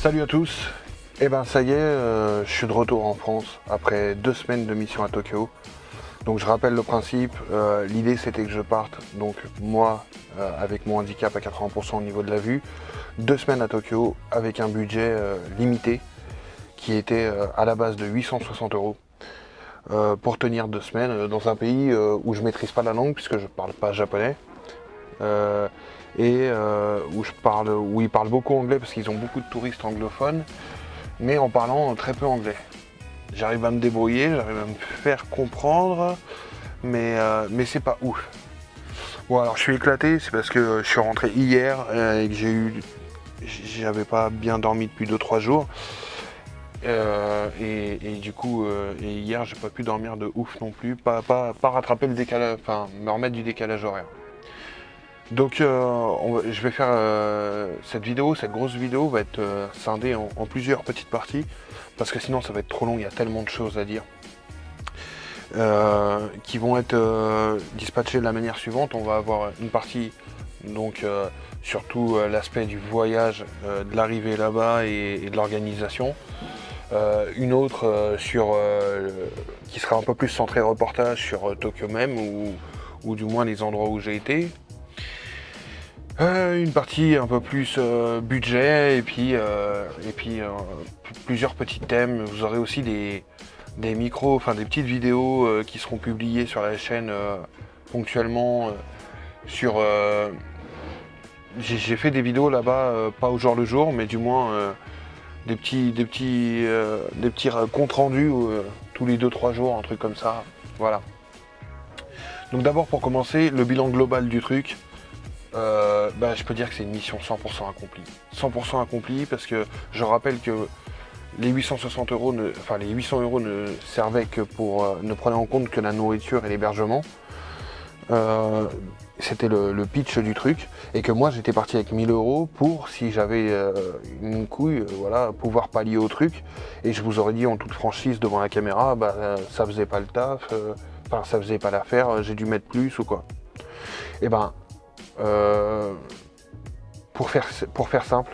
Salut à tous. Eh ben ça y est, je suis de retour en France après 2 semaines de mission à Tokyo. Donc je rappelle le principe, l'idée c'était que je parte, donc moi avec mon handicap à 80% au niveau de la vue, 2 semaines à Tokyo avec un budget limité qui était à la base de 860 € pour tenir 2 semaines dans un pays où je maîtrise pas la langue puisque je parle pas japonais. Où ils parlent beaucoup anglais parce qu'ils ont beaucoup de touristes anglophones, mais en parlant très peu anglais. J'arrive à me débrouiller, j'arrive à me faire comprendre, mais c'est pas ouf. Bon alors je suis éclaté, c'est parce que je suis rentré hier et que j'avais pas bien dormi depuis 2-3 jours. Et du coup, hier j'ai pas pu dormir de ouf non plus, pas rattraper le décalage, enfin me remettre du décalage horaire. Donc je vais faire cette grosse vidéo va être scindée en plusieurs petites parties, parce que sinon ça va être trop long, il y a tellement de choses à dire, qui vont être dispatchées de la manière suivante. On va avoir une partie donc surtout l'aspect du voyage, de l'arrivée là-bas et de l'organisation. Une autre qui sera un peu plus centrée reportage sur Tokyo même, ou du moins les endroits où j'ai été. Une partie un peu plus budget et puis plusieurs petits thèmes. Vous aurez aussi des micros, enfin des petites vidéos qui seront publiées sur la chaîne ponctuellement. J'ai fait des vidéos là-bas, pas au jour le jour, mais du moins des petits comptes rendus tous les 2-3 jours, un truc comme ça. Voilà. Donc d'abord pour commencer, le bilan global du truc. Je peux dire que c'est une mission 100% accomplie. 100% accomplie parce que je rappelle que les 860 €, les 800 € ne servaient que pour, ne prenaient en compte que la nourriture et l'hébergement. C'était le pitch du truc, et que moi j'étais parti avec 1000 € pour, si j'avais une couille, pouvoir pallier au truc. Et je vous aurais dit en toute franchise devant la caméra, ça faisait pas le taf, ça faisait pas l'affaire, j'ai dû mettre plus ou quoi. Et pour faire simple,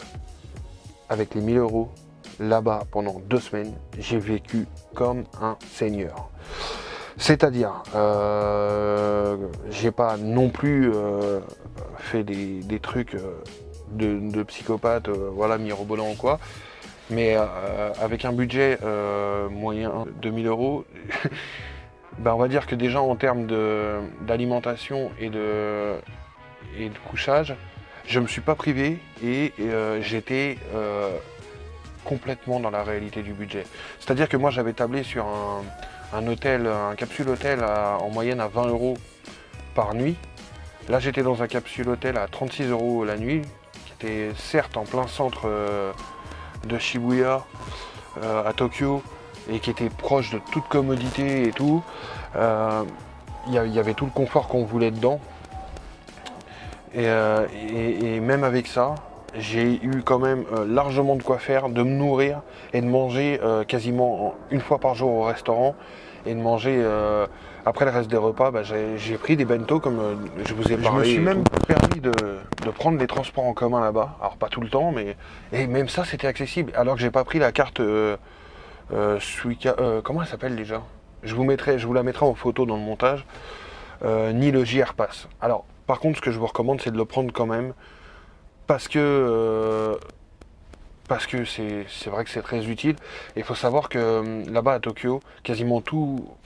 avec les 1000 € là-bas pendant 2 semaines, j'ai vécu comme un seigneur. C'est-à-dire, j'ai pas non plus fait des trucs de psychopathe, mirobolant ou quoi, mais avec un budget moyen de 1000 €, on va dire que déjà en termes d'alimentation et de couchage, je me suis pas privé et j'étais complètement dans la réalité du budget. C'est-à-dire que moi j'avais tablé sur un capsule hôtel en moyenne à 20 € par nuit. Là j'étais dans un capsule hôtel à 36 € la nuit, qui était certes en plein centre de Shibuya à Tokyo, et qui était proche de toute commodité et tout. Il y avait tout le confort qu'on voulait dedans. Et même avec ça, j'ai eu quand même largement de quoi faire, de me nourrir et de manger quasiment une fois par jour au restaurant, et de manger après le reste des repas. J'ai pris des bento comme je vous ai parlé. Je me suis même permis de prendre les transports en commun là-bas. Alors pas tout le temps, mais et même ça c'était accessible. Alors que j'ai pas pris la carte Suica, comment elle s'appelle déjà? Je vous la mettrai en photo dans le montage. Ni le JR Pass. Alors par contre, ce que je vous recommande, c'est de le prendre quand même, parce que c'est vrai que c'est très utile. Et il faut savoir que là-bas à Tokyo, quasiment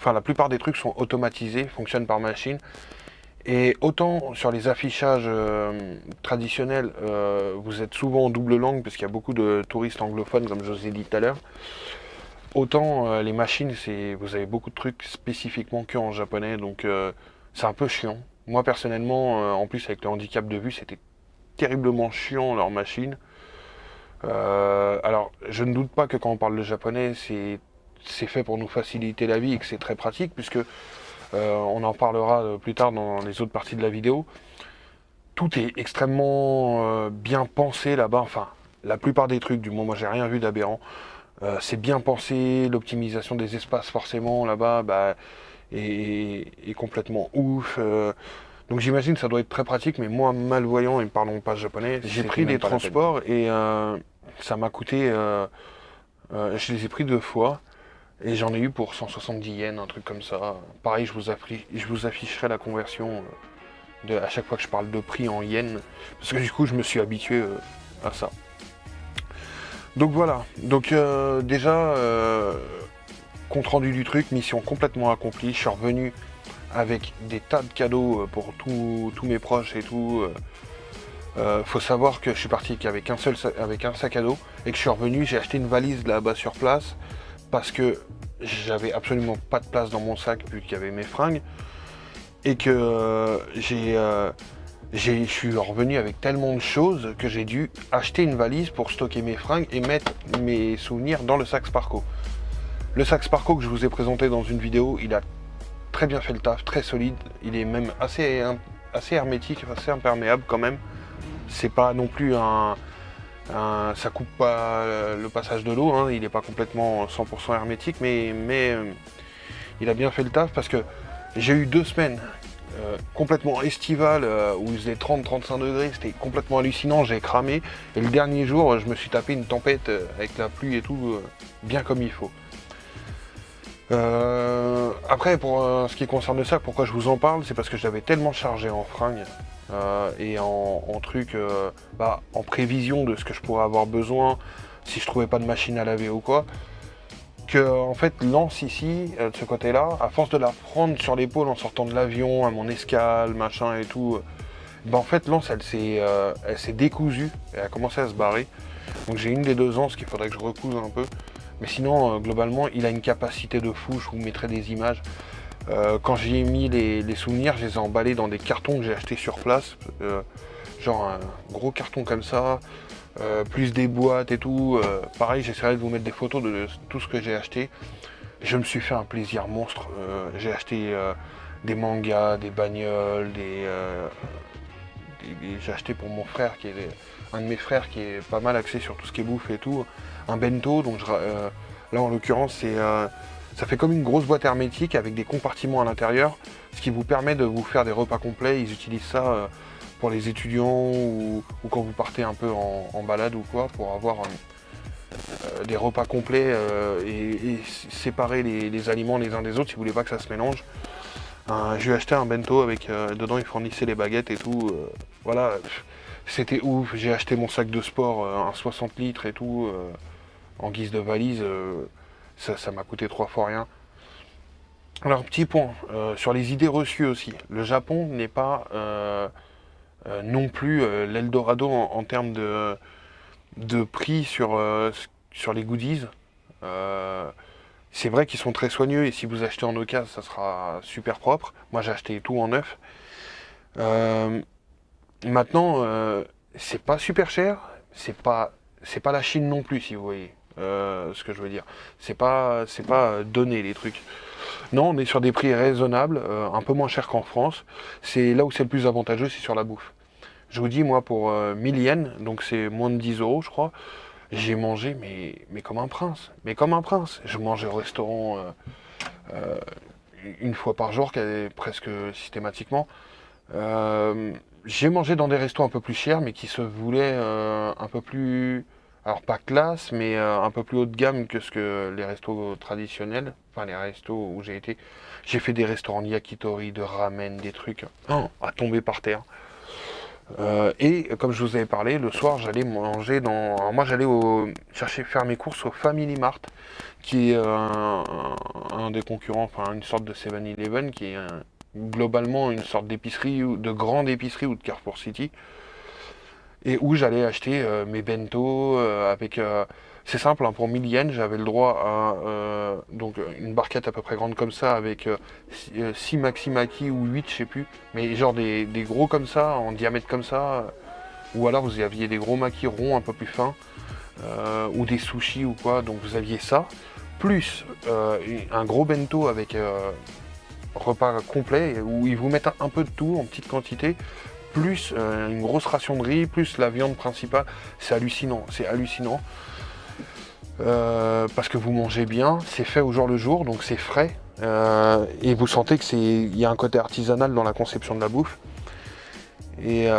la plupart des trucs sont automatisés, fonctionnent par machine. Et autant sur les affichages traditionnels, vous êtes souvent en double langue, parce qu'il y a beaucoup de touristes anglophones, comme je vous ai dit tout à l'heure. Autant les machines, vous avez beaucoup de trucs spécifiquement que en japonais, donc c'est un peu chiant. Moi personnellement, en plus avec le handicap de vue, c'était terriblement chiant leur machine. Alors je ne doute pas que quand on parle de japonais, c'est fait pour nous faciliter la vie et que c'est très pratique, puisque on en parlera plus tard dans les autres parties de la vidéo. Tout est extrêmement bien pensé là-bas, enfin la plupart des trucs, du moins moi j'ai rien vu d'aberrant. C'est bien pensé, l'optimisation des espaces forcément là-bas est complètement ouf. Donc j'imagine que ça doit être très pratique, mais moi malvoyant et ne parlant pas japonais, j'ai pris des transports et Ça m'a coûté, je les ai pris 2 fois, et j'en ai eu pour 170 yens, un truc comme ça. Pareil, je vous afficherai la conversion à chaque fois que je parle de prix en yens, parce que du coup, je me suis habitué à ça. Donc voilà, donc déjà, compte rendu du truc, mission complètement accomplie. Je suis revenu avec des tas de cadeaux pour tous mes proches et tout. Faut savoir que je suis parti avec un sac à dos, et que je suis revenu, j'ai acheté une valise là-bas sur place, parce que j'avais absolument pas de place dans mon sac vu qu'il y avait mes fringues, et que je suis revenu avec tellement de choses que j'ai dû acheter une valise pour stocker mes fringues et mettre mes souvenirs dans le sac Sparco. Le sac Sparco que je vous ai présenté dans une vidéo, il a très bien fait le taf, très solide, il est même assez hermétique, assez imperméable quand même. C'est pas non plus ça coupe pas le passage de l'eau, hein, il n'est pas complètement 100% hermétique, mais il a bien fait le taf, parce que j'ai eu 2 semaines complètement estivales où il faisait 30-35 degrés, c'était complètement hallucinant, j'ai cramé, et le dernier jour je me suis tapé une tempête avec la pluie et tout, bien comme il faut. Après, pour ce qui concerne ça, pourquoi je vous en parle, c'est parce que je l'avais tellement chargé en fringues et en trucs, en prévision de ce que je pourrais avoir besoin si je trouvais pas de machine à laver ou quoi, que en fait l'anse ici, de ce côté-là, à force de la prendre sur l'épaule en sortant de l'avion, à mon escale, machin et tout, en fait l'anse elle s'est décousue, et a commencé à se barrer. Donc j'ai une des 2 anses qu'il faudrait que je recouse un peu. Mais sinon, globalement, il a une capacité de fou, je vous mettrai des images. Quand j'y ai mis les souvenirs, je les ai emballés dans des cartons que j'ai achetés sur place. Genre un gros carton comme ça, plus des boîtes et tout. Pareil, j'essaierai de vous mettre des photos de tout ce que j'ai acheté. Je me suis fait un plaisir monstre. J'ai acheté des mangas, des bagnoles, j'ai acheté pour mon frère, un de mes frères qui est pas mal axé sur tout ce qui est bouffe et tout, un bento. Donc là en l'occurrence ça fait comme une grosse boîte hermétique avec des compartiments à l'intérieur, ce qui vous permet de vous faire des repas complets. Ils utilisent ça pour les étudiants ou quand vous partez un peu en balade ou quoi, pour avoir des repas complets et séparer les aliments les uns des autres si vous voulez pas que ça se mélange. J'ai acheté un bento avec dedans ils fournissaient les baguettes et tout. Voilà, c'était ouf. J'ai acheté mon sac de sport, un 60 litres et tout, en guise de valise. Ça m'a coûté 3 fois rien. Alors petit point sur les idées reçues aussi. Le Japon n'est pas non plus l'Eldorado en termes de prix sur les goodies. C'est vrai qu'ils sont très soigneux, et si vous achetez en occasion, ça sera super propre. Moi, j'ai acheté tout en neuf. Maintenant, c'est pas super cher, c'est pas la Chine non plus, si vous voyez ce que je veux dire. C'est pas donné les trucs. Non, on est sur des prix raisonnables, un peu moins cher qu'en France. C'est là où c'est le plus avantageux, c'est sur la bouffe. Je vous dis, moi, pour 1000 yens, donc c'est moins de 10 euros, je crois. J'ai mangé, mais comme un prince. Mais comme un prince. Je mangeais au restaurant une fois par jour, presque systématiquement. J'ai mangé dans des restos un peu plus chers, mais qui se voulaient un peu plus... Alors pas classe, mais un peu plus haut de gamme que ce que les restos traditionnels. Enfin, les restos où j'ai été. J'ai fait des restaurants de yakitori, de ramen, des trucs à tomber par terre. Et comme je vous avais parlé, le soir j'allais manger dans... Alors moi j'allais faire mes courses au Family Mart, qui est un des concurrents, enfin une sorte de 7-Eleven, qui est globalement une sorte d'épicerie, de grande épicerie ou de Carrefour City, et où j'allais acheter mes bento avec... c'est simple, hein, pour 1000 yens, j'avais le droit à donc une barquette à peu près grande comme ça, avec 6 maxi-maki ou 8, je sais plus, mais genre des gros comme ça, en diamètre comme ça, ou alors vous aviez des gros maquis ronds un peu plus fins, ou des sushis ou quoi, donc vous aviez ça, plus un gros bento avec repas complet, où ils vous mettent un peu de tout en petite quantité, plus une grosse ration de riz, plus la viande principale. C'est hallucinant, parce que vous mangez bien, c'est fait au jour le jour, donc c'est frais, et vous sentez qu'il y a un côté artisanal dans la conception de la bouffe, et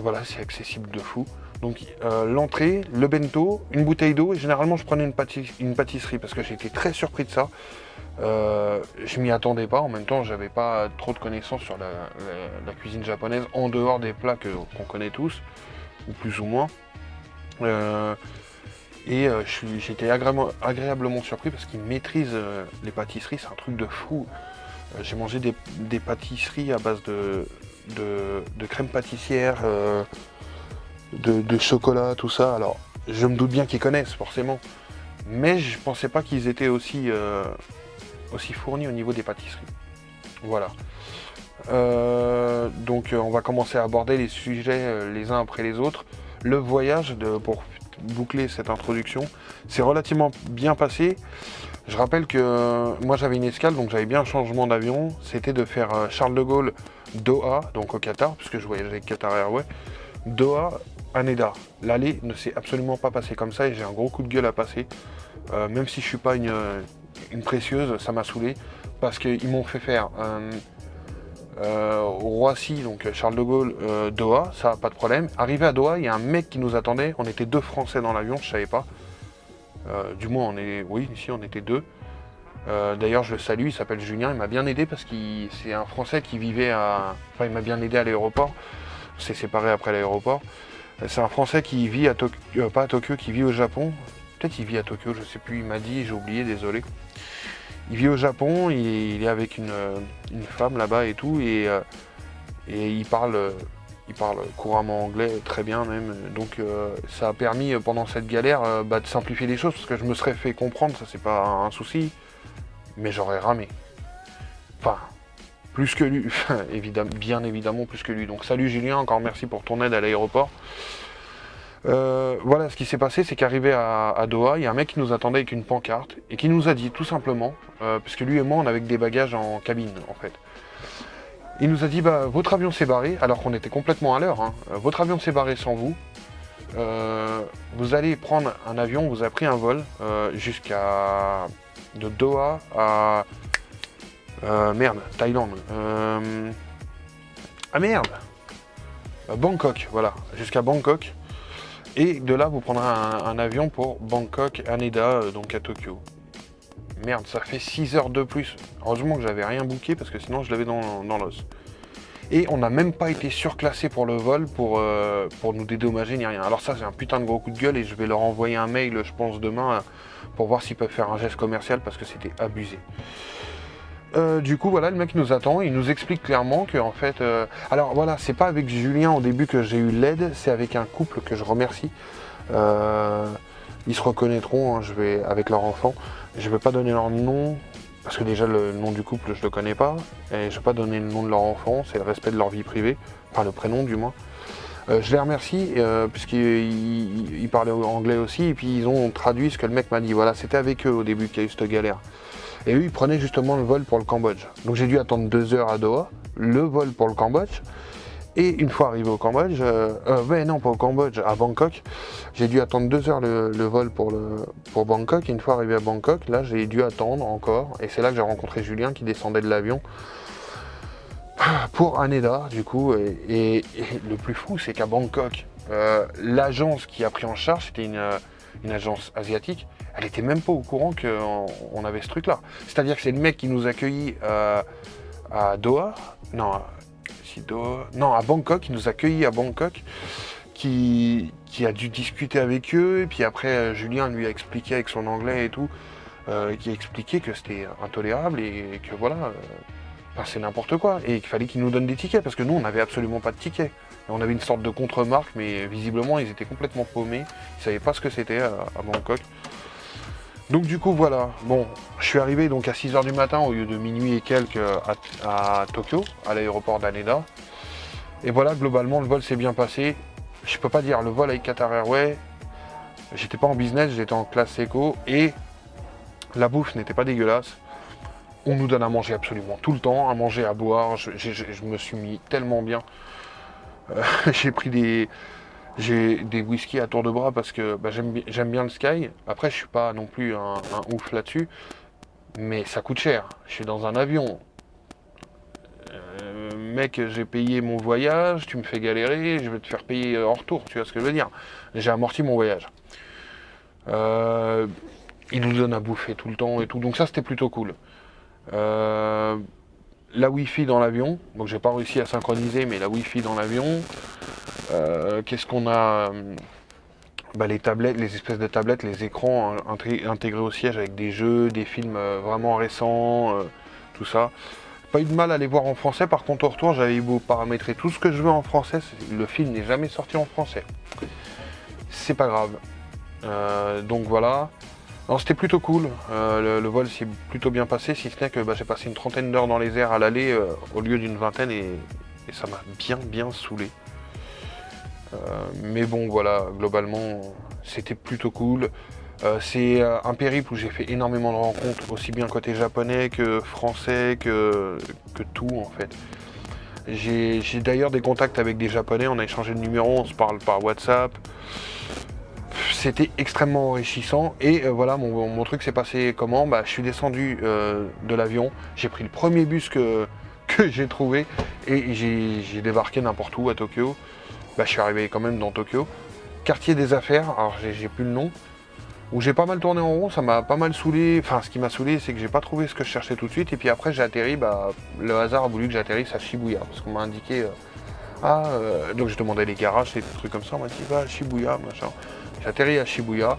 voilà, c'est accessible de fou. Donc l'entrée, le bento, une bouteille d'eau, et généralement je prenais une pâtisserie parce que j'ai été très surpris de ça. Je m'y attendais pas, en même temps j'avais pas trop de connaissances sur la cuisine japonaise en dehors des plats qu'on connaît tous, ou plus ou moins. J'étais agréablement surpris parce qu'ils maîtrisent les pâtisseries, c'est un truc de fou. J'ai mangé des pâtisseries à base de crème pâtissière, de chocolat, tout ça. Alors, je me doute bien qu'ils connaissent forcément, mais je pensais pas qu'ils étaient aussi fournis au niveau des pâtisseries. Voilà. Donc, on va commencer à aborder les sujets les uns après les autres. Le voyage, pour boucler cette introduction, c'est relativement bien passé. Je rappelle que moi j'avais une escale, donc j'avais bien un changement d'avion. C'était de faire Charles de Gaulle, Doha, donc au Qatar, puisque je voyageais avec Qatar Airways, Doha, Haneda. L'aller ne s'est absolument pas passé comme ça et j'ai un gros coup de gueule à passer. Même si je suis pas une précieuse, ça m'a saoulé parce qu'ils m'ont fait faire Roissy, donc Charles de Gaulle, Doha, ça pas de problème. Arrivé à Doha, il y a un mec qui nous attendait. On était 2 Français dans l'avion, je savais pas. Du moins, ici on était 2. D'ailleurs, je le salue, il s'appelle Julien, il m'a bien aidé parce que c'est un Français qui vivait il m'a bien aidé à l'aéroport. On s'est séparés après l'aéroport. C'est un Français qui vit pas à Tokyo, qui vit au Japon. Peut-être qu'il vit à Tokyo, je sais plus, il m'a dit, j'ai oublié, désolé. Il vit au Japon, il est avec une femme là-bas et tout, et il parle couramment anglais, très bien même. Donc ça a permis pendant cette galère de simplifier les choses, parce que je me serais fait comprendre, ça c'est pas un souci, mais j'aurais ramé. Enfin, plus que lui, bien évidemment plus que lui. Donc salut Julien, encore merci pour ton aide à l'aéroport. Voilà, ce qui s'est passé, c'est qu'arrivé à Doha, il y a un mec qui nous attendait avec une pancarte et qui nous a dit tout simplement, puisque lui et moi on avait des bagages en cabine en fait. Il nous a dit votre avion s'est barré, alors qu'on était complètement à l'heure, hein. Votre avion s'est barré sans vous. Vous allez prendre un avion, vous avez pris un vol de Doha à Thaïlande. Bangkok, voilà, jusqu'à Bangkok. Et de là, vous prendrez un avion pour Bangkok, Haneda, donc à Tokyo. Merde, ça fait 6 heures de plus. Heureusement que j'avais rien booké parce que sinon je l'avais dans l'os. Et on n'a même pas été surclassé pour le vol pour nous dédommager ni rien. Alors ça, c'est un putain de gros coup de gueule et je vais leur envoyer un mail, je pense, demain pour voir s'ils peuvent faire un geste commercial parce que c'était abusé. Du coup, voilà, le mec nous attend, il nous explique clairement que en fait... alors voilà, c'est pas avec Julien au début que j'ai eu l'aide, c'est avec un couple que je remercie. Ils se reconnaîtront, hein, avec leur enfant. Je vais pas donner leur nom, parce que déjà le nom du couple je le connais pas, et je vais pas donner le nom de leur enfant, c'est le respect de leur vie privée, enfin le prénom du moins. Je les remercie, puisqu'ils parlaient anglais aussi, et puis ils ont traduit ce que le mec m'a dit. Voilà, c'était avec eux au début qu'il y a eu cette galère. Et eux, ils prenaient justement le vol pour le Cambodge. Donc j'ai dû attendre 2 heures à Doha, le vol pour le Cambodge. Et une fois arrivé au Cambodge, non pas au Cambodge, à Bangkok, j'ai dû attendre 2 heures le vol pour Bangkok. Et une fois arrivé à Bangkok, là j'ai dû attendre encore. Et c'est là que j'ai rencontré Julien qui descendait de l'avion pour Haneda, du coup. Et le plus fou, c'est qu'à Bangkok, l'agence qui a pris en charge, c'était une agence asiatique. Elle était même pas au courant qu'on avait ce truc-là. C'est-à-dire que c'est le mec qui nous accueillit à Doha, à Bangkok, qui nous accueillit à Bangkok, qui a dû discuter avec eux, et puis après Julien lui a expliqué avec son anglais et tout, qui a expliqué que c'était intolérable et que voilà, c'est n'importe quoi, et qu'il fallait qu'ils nous donnent des tickets, parce que nous on n'avait absolument pas de tickets. Et on avait une sorte de contre-marque, mais visiblement ils étaient complètement paumés, ils savaient pas ce que c'était à Bangkok. Donc du coup voilà, bon, je suis arrivé donc à 6h du matin au lieu de minuit et quelques à Tokyo, à l'aéroport d'Haneda. Et voilà, globalement le vol s'est bien passé. Je peux pas dire, le vol avec Qatar Airways, j'étais pas en business, j'étais en classe éco et la bouffe n'était pas dégueulasse. On nous donne à manger absolument tout le temps, à manger, à boire, je me suis mis tellement bien. J'ai pris des whiskies à tour de bras parce que j'aime bien le Sky. Après, je suis pas non plus un ouf là-dessus, mais ça coûte cher. Je suis dans un avion. mec, j'ai payé mon voyage, tu me fais galérer, je vais te faire payer en retour, tu vois ce que je veux dire. J'ai amorti mon voyage. Il nous donne à bouffer tout le temps et tout, donc ça c'était plutôt cool. La Wi-Fi dans l'avion, donc j'ai pas réussi à synchroniser, mais la Wi-Fi dans l'avion. Qu'est-ce qu'on a? Les tablettes, les espèces de tablettes, les écrans intégrés au siège avec des jeux, des films vraiment récents, tout ça. Pas eu de mal à les voir en français, par contre au retour j'avais beau paramétrer tout ce que je veux en français, le film n'est jamais sorti en français. C'est pas grave. Donc voilà. Non, c'était plutôt cool, le vol s'est plutôt bien passé, si ce n'est que j'ai passé une trentaine d'heures dans les airs à l'aller au lieu d'une vingtaine et ça m'a bien saoulé. Mais bon voilà, globalement c'était plutôt cool. C'est un périple où j'ai fait énormément de rencontres, aussi bien côté japonais que français, que tout en fait. J'ai d'ailleurs des contacts avec des japonais, on a échangé de numéros, on se parle par WhatsApp. C'était extrêmement enrichissant et voilà, mon truc s'est passé comment? Je suis descendu de l'avion, j'ai pris le premier bus que j'ai trouvé et j'ai débarqué n'importe où à Tokyo. Je suis arrivé quand même dans Tokyo. Quartier des affaires, alors j'ai plus le nom, où j'ai pas mal tourné en rond, ça m'a pas mal saoulé. Enfin, ce qui m'a saoulé, c'est que j'ai pas trouvé ce que je cherchais tout de suite et puis après j'ai atterri, le hasard a voulu que j'atterrisse à Shibuya parce qu'on m'a indiqué donc je demandais les garages et des trucs comme ça, on m'a dit va Shibuya, machin. J'ai atterri à Shibuya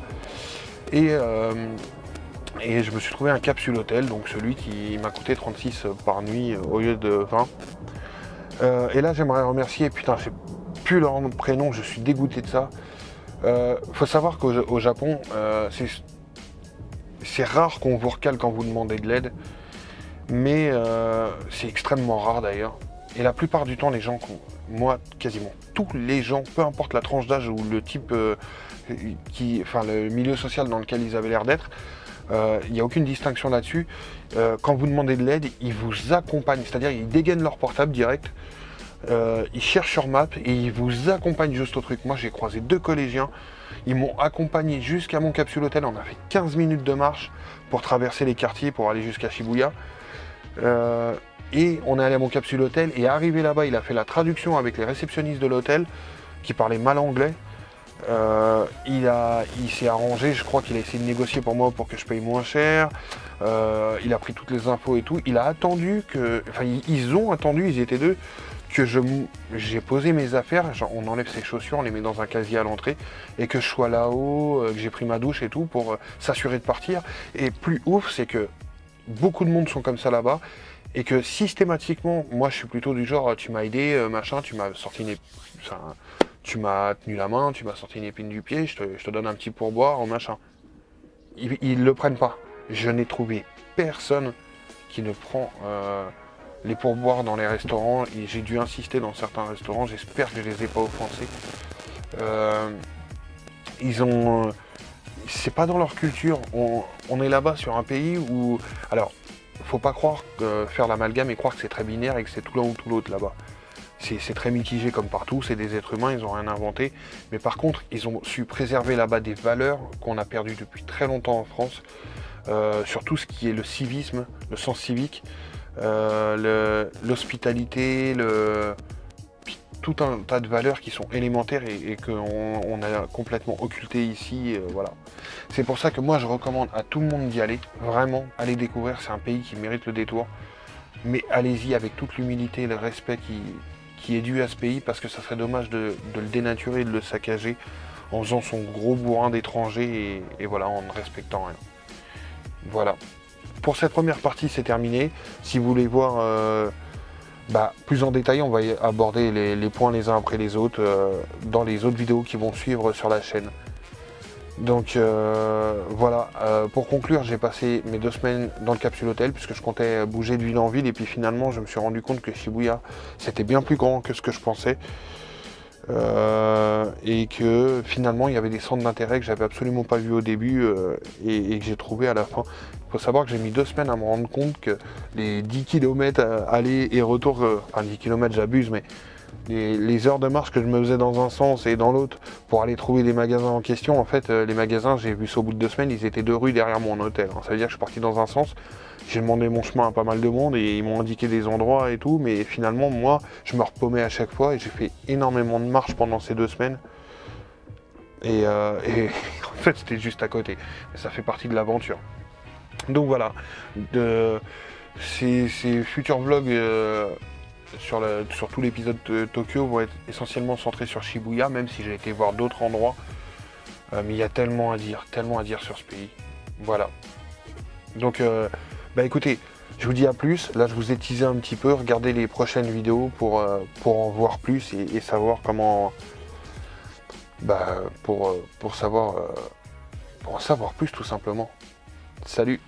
et je me suis trouvé un capsule hôtel, donc celui qui m'a coûté 36 par nuit au lieu de 20. Et là j'aimerais remercier, putain j'ai plus leur prénom, je suis dégoûté de ça. Faut savoir qu'au Japon, c'est rare qu'on vous recale quand vous demandez de l'aide, mais c'est extrêmement rare d'ailleurs. Et la plupart du temps, les gens, moi, quasiment tous les gens, peu importe la tranche d'âge ou le type, le milieu social dans lequel ils avaient l'air d'être, il n'y a aucune distinction là-dessus. Quand vous demandez de l'aide, ils vous accompagnent, c'est-à-dire ils dégainent leur portable direct, ils cherchent sur Map et ils vous accompagnent juste au truc. Moi, j'ai croisé 2 collégiens, ils m'ont accompagné jusqu'à mon capsule hôtel, on a fait 15 minutes de marche pour traverser les quartiers pour aller jusqu'à Shibuya. Et on est allé à mon capsule hôtel et arrivé là-bas, il a fait la traduction avec les réceptionnistes de l'hôtel qui parlaient mal anglais. Il s'est arrangé, je crois qu'il a essayé de négocier pour moi pour que je paye moins cher. Il a pris toutes les infos et tout. Il a attendu ils ont attendu, ils étaient 2, que j'ai posé mes affaires, genre on enlève ses chaussures, on les met dans un casier à l'entrée et que je sois là-haut, que j'ai pris ma douche et tout pour s'assurer de partir. Et plus ouf, c'est que beaucoup de monde sont comme ça là-bas. Et que systématiquement, moi je suis plutôt du genre, tu m'as aidé, machin, tu m'as sorti tu m'as tenu la main, tu m'as sorti une épine du pied, je te donne un petit pourboire, machin. Ils le prennent pas. Je n'ai trouvé personne qui ne prend les pourboires dans les restaurants. Et j'ai dû insister dans certains restaurants, j'espère que je les ai pas offensés. C'est pas dans leur culture. On est là-bas sur un pays où... Alors, faut pas croire faire l'amalgame et croire que c'est très binaire et que c'est tout l'un ou tout l'autre là-bas. C'est très mitigé comme partout, c'est des êtres humains, ils n'ont rien inventé. Mais par contre, ils ont su préserver là-bas des valeurs qu'on a perdues depuis très longtemps en France. Sur tout ce qui est le civisme, le sens civique, l'hospitalité, tout un tas de valeurs qui sont élémentaires et qu'on a complètement occultées ici, voilà. C'est pour ça que moi je recommande à tout le monde d'y aller, vraiment, aller découvrir, c'est un pays qui mérite le détour, mais allez-y avec toute l'humilité et le respect qui est dû à ce pays, parce que ça serait dommage de le dénaturer, de le saccager, en faisant son gros bourrin d'étranger et voilà, en ne respectant rien. Voilà. Pour cette première partie, c'est terminé. Si vous voulez voir... plus en détail, on va aborder les points les uns après les autres dans les autres vidéos qui vont suivre sur la chaîne. Donc voilà, pour conclure, j'ai passé mes 2 semaines dans le capsule hôtel puisque je comptais bouger de ville en ville et puis finalement je me suis rendu compte que Shibuya c'était bien plus grand que ce que je pensais et que finalement il y avait des centres d'intérêt que j'avais absolument pas vu au début et que j'ai trouvé à la fin. Il faut savoir que j'ai mis 2 semaines à me rendre compte que les 10 km aller et retour, enfin 10 km j'abuse, mais les heures de marche que je me faisais dans un sens et dans l'autre pour aller trouver les magasins en question, en fait, les magasins, j'ai vu ça au bout de 2 semaines, ils étaient 2 rues derrière mon hôtel. Ça veut dire que je suis parti dans un sens, j'ai demandé mon chemin à pas mal de monde et ils m'ont indiqué des endroits et tout, mais finalement, moi, je me repaumais à chaque fois et j'ai fait énormément de marches pendant ces 2 semaines. Et en fait, c'était juste à côté. Ça fait partie de l'aventure. Donc voilà, ces futurs vlogs sur tout l'épisode de Tokyo vont être essentiellement centrés sur Shibuya, même si j'ai été voir d'autres endroits. Mais il y a tellement à dire sur ce pays. Voilà. Donc, bah écoutez, je vous dis à plus. Là, je vous ai teasé un petit peu. Regardez les prochaines vidéos pour en voir plus et savoir comment... Bah, pour en savoir plus tout simplement. Salut!